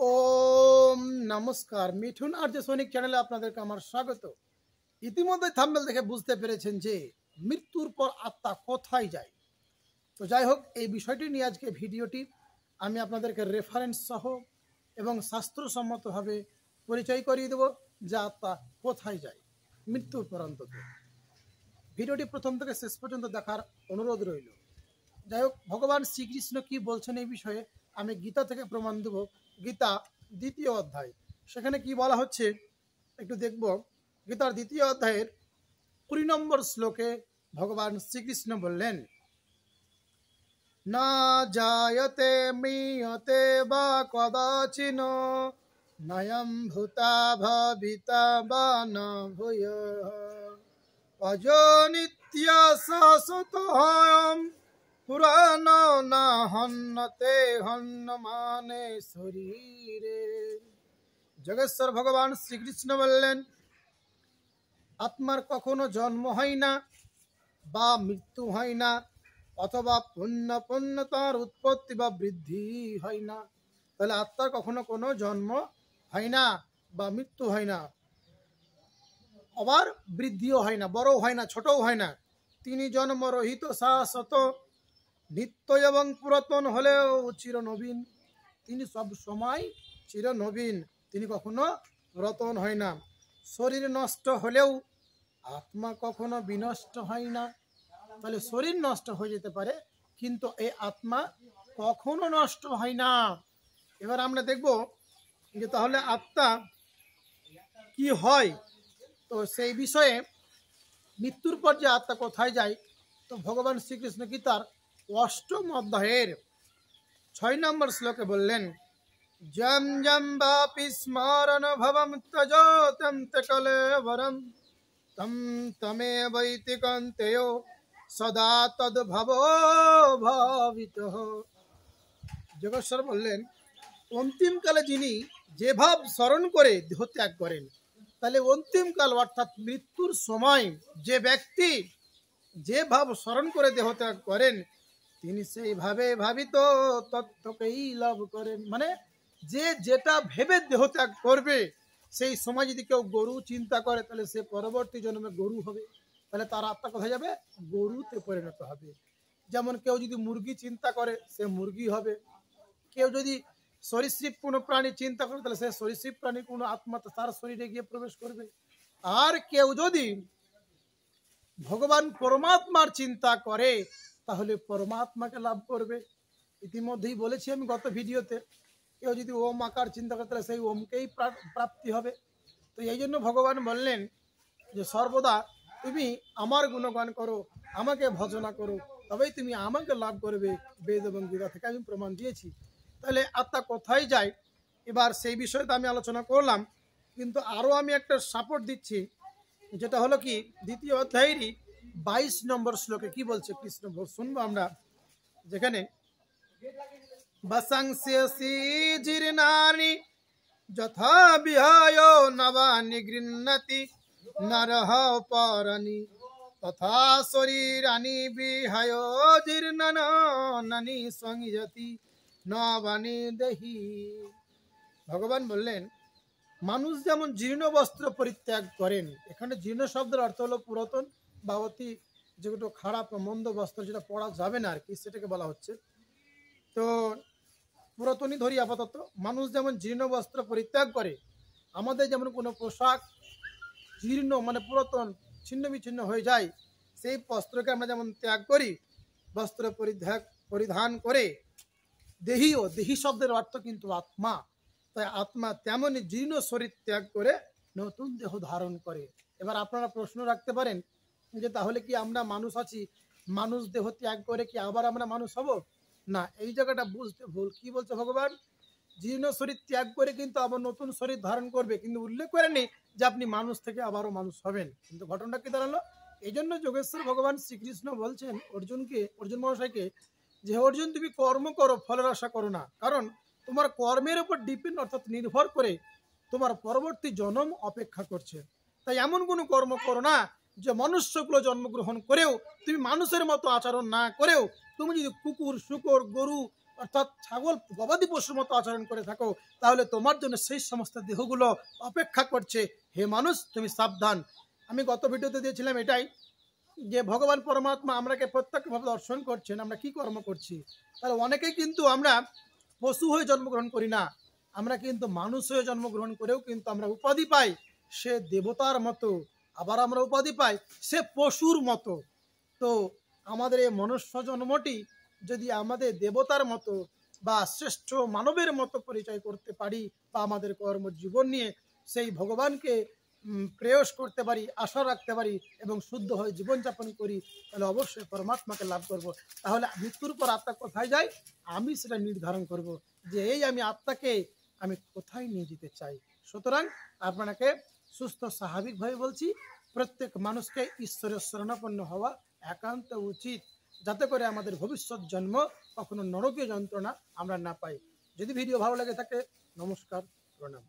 ओम नमस्कार मिठुन আর যে সৈনিক চ্যানেলে আপনাদেরকে আমার স্বাগত। ইতিমধ্যে থাম্বনেল দেখে বুঝতে পেরেছেন যে মৃত্যুর পর আত্মা কোথায় যায়। তো যাই হোক, এই বিষয়টি নিয়ে আজকে ভিডিওটি আমি আপনাদেরকে রেফারেন্স সহ এবং শাস্ত্রসম্মতভাবে পরিচয় করিয়ে দেব যে আত্মা কোথায় যায় মৃত্যুর পর অন্তত। ভিডিওটি প্রথম থেকে শেষ পর্যন্ত দেখার অনুরোধ রইল। যাই হোক, ভগবান শ্রীকৃষ্ণ কি বলছেন এই বিষয়ে আমি গীতা থেকে প্রমাণ দেব। গীতা দ্বিতীয় অধ্যায়, সেখানে কি বলা হচ্ছে একটু দেখব। গীতার দ্বিতীয় অধ্যায়ের 20 নম্বর শ্লোকে ভগবান শ্রীকৃষ্ণ বললেন, না জায়তে মৃয়তে বা কদাচিন নয়ম ভূতা ভবিতা বা না ভূয়ঃ অজনিত্য শাশ্বতঃ পুরাণ না হন্যতে হন্যমানে শরীরে। জগেশ্বর ভগবান শ্রীকৃষ্ণ বললেন, আত্মার কখনো জন্ম হয় না বা মৃত্যু হয় না, অথবা পুণ্য তার উৎপত্তি বা বৃদ্ধি হয় না। তাহলে আত্মার কখনো কোনো জন্ম হয় না বা মৃত্যু হয় না, আবার বৃদ্ধিও হয় না, বড়ও হয় না, ছোটও হয় না। তিনি জন্মরহিত শাশ্বত, নিত্য এবং পুরাতন হলেও চিরনবীন। তিনি সব সময় চিরনবীন, তিনি কখনো পুরাতন হয় না। শরীর নষ্ট হলেও আত্মা কখনো বিনষ্ট হয় না। তাহলে শরীর নষ্ট হয়ে যেতে পারে, কিন্তু এই আত্মা কখনো নষ্ট হয় না। এবার আমরা দেখব যে তাহলে আত্মা কি হয়। তো সেই বিষয়ে মৃত্যুর পর যে আত্মা কোথায় যায়, তো ভগবান শ্রীকৃষ্ণ গীতার 8ম অধ্যায়ের 6 নম্বর শ্লোকে বললেন, জম জম বাপি স্মরণ ভবম ত্যজোতম কলেবরম তম তমে বৈতিকন্তেয় সদা তদ্ভব ভাবিতঃ। যোগেশ্বর বললেন, অন্তিমকালে যিনি যে ভাব স্মরণ করে দেহ ত্যাগ করেন, তাহলে অন্তিমকাল অর্থাৎ মৃত্যুর সময় যে ব্যক্তি যে ভাব স্মরণ করে দেহ ত্যাগ করেন, তিনি সেইভাবে ভাবিত তত্ত্বকেই লাভ করেন। মানে যে যেটা ভেবে দেহ ত্যাগ করবে, সেই সময় যদি কেউ গরু চিন্তা করে, তাহলে সে পরবর্তী জন্মে গরু হবে। তাহলে তার আত্মা কোথায় যাবে? গরুতে পরিণত হবে। যেমন কেউ যদি মুরগি চিন্তা করে, সে মুরগি হবে। কেউ যদি সরীসৃপ কোনো প্রাণী চিন্তা করে, তাহলে সে সরীসৃপ প্রাণী কোনো আত্মা তার শরীরে গিয়ে প্রবেশ করবে। আর কেউ যদি ভগবান পরমাত্মার চিন্তা করে, তাহলে পরমাত্মাকে লাভ করবে। ইতিমধ্যেই বলেছি আমি গত ভিডিওতে, কেউ যদি ওম আকার চিন্তা করে, তাহলে সেই ওমকেই প্রাপ্তি হবে। তো এই জন্য ভগবান বললেন যে সর্বদা তুমি আমার গুণগান করো, আমাকে ভজনা করো, তবেই তুমি আমাকে লাভ করবে। বেদ এবং গীতা থেকে আমি প্রমাণ দিয়েছি। তাহলে আত্মা কোথায় যায়, এবার সেই বিষয়ে তো আমি আলোচনা করলাম, কিন্তু আরও আমি একটা সাপোর্ট দিচ্ছি, যেটা হলো কি দ্বিতীয় অধ্যায়েরই 22 নম্বর শ্লোকে কি বলছে কৃষ্ণ, শুনবো আমরা। যেখানে বসংস্যসি জীর্ণানি যথা বিহায় নবানি গৃহ্ণতি নরহ পরানি তথা শরীরানি বিহায় জীর্ণানি সংযতি নবানি দেহি। ভগবান বললেন, মানুষ যেমন জীর্ণ বস্ত্র পরিত্যাগ করেন, এখানে জীর্ণ শব্দের অর্থ হলো পুরাতন বা অতি যেগুলো খারাপ মন্দ বস্ত্র, যেটা পড়া যাবে না আর কি, সেটাকে বলা হচ্ছে। তো পুরাতনই ধরি আপাতত। মানুষ যেমন জীর্ণ বস্ত্র পরিত্যাগ করে, আমাদের যেমন কোনো পোশাক জীর্ণ মানে পুরাতন ছিন্ন বিচ্ছিন্ন হয়ে যায়, সেই বস্ত্রকে আমরা যেমন ত্যাগ করি, বস্ত্র পরিধান করে দেহিও, দেহি শব্দের অর্থ কিন্তু আত্মা। তাই আত্মা তেমনই জীর্ণ শরীর ত্যাগ করে নতুন দেহ ধারণ করে। এবার আপনারা প্রশ্ন রাখতে পারেন যে তাহলে কি আমরা মানুষ আছি, মানুষ দেহ ত্যাগ করে কি আবার আমরা মানুষ হব? না, এই জায়গাটা বুঝতে ভুল। কি বলছে ভগবান? জীর্ণ শরীর ত্যাগ করে কিন্তু আবার নতুন শরীর ধারণ করবে, কিন্তু উল্লেখ করেনি যে আপনি মানুষ থেকে আবারও মানুষ হবেন। কিন্তু ঘটনাটা কি দাঁড়ালো? এই জন্য যোগেশ্বর ভগবান শ্রীকৃষ্ণ বলছেন অর্জুন মহাশয়কে, যে অর্জুন তুমি কর্ম করো, ফলের আশা করো না, কারণ তোমার কর্মের উপর ডিপেন্ড অর্থাৎ নির্ভর করে তোমার পরবর্তী জন্ম অপেক্ষা করছে। তাই এমন কোনো কর্ম করো না যে মনুষ্যকুলে জন্মগ্রহণ করেও তুমি মানুষের মতো আচরণ না করেও তুমি যদি কুকুর, শূকর, গরু অর্থাৎ ছাগল গবাদি পশুর মতো আচরণ করে থাকো, তাহলে তোমার জন্য সেই সমস্ত দেহগুলো অপেক্ষা করছে। হে মানুষ, তুমি সাবধান। আমি গত ভিডিওতে দিয়েছিলাম এটাই, যে ভগবান পরমাত্মা আমরাকে প্রত্যক্ষভাবে দর্শন করছেন, আমরা কি কর্ম করছি। তাহলে অনেকেই কিন্তু আমরা পশু হয়ে জন্মগ্রহণ করি না, আমরা কিন্তু মানুষ হয়ে জন্মগ্রহণ করেও কিন্তু আমরা উপাধি পাই সে দেবতার মতো, আবার আমরা উপাধি পাই সে পশুর মতো। তো আমাদের এই মনুষ্য জন্মটি যদি আমাদের দেবতার মতো বা শ্রেষ্ঠ মানবের মতো পরিচয় করতে পারি, বা আমাদের কর্মজীবন নিয়ে সেই ভগবানকে প্রেয়স করতে পারি, আশা রাখতে পারি এবং শুদ্ধ হয়ে জীবনযাপন করি, তাহলে অবশ্যই পরমাত্মাকে লাভ করব। তাহলে মৃত্যুর পর আত্মা কোথায় যায়, আমি সেটা নির্ধারণ করব, যে এই আমি আত্মাকে আমি কোথায় নিয়ে যেতে চাই। সুতরাং আপনাকে সুস্থ স্বাভাবিকভাবে বলছি, প্রত্যেক মানুষকে ঈশ্বরের শরণাপন্ন হওয়া একান্ত উচিত, যাতে করে আমাদের ভবিষ্যৎ জন্ম কখনো নরকীয় যন্ত্রণা আমরা না পাই। যদি ভিডিও ভালো লাগে থাকে, নমস্কার, প্রণাম।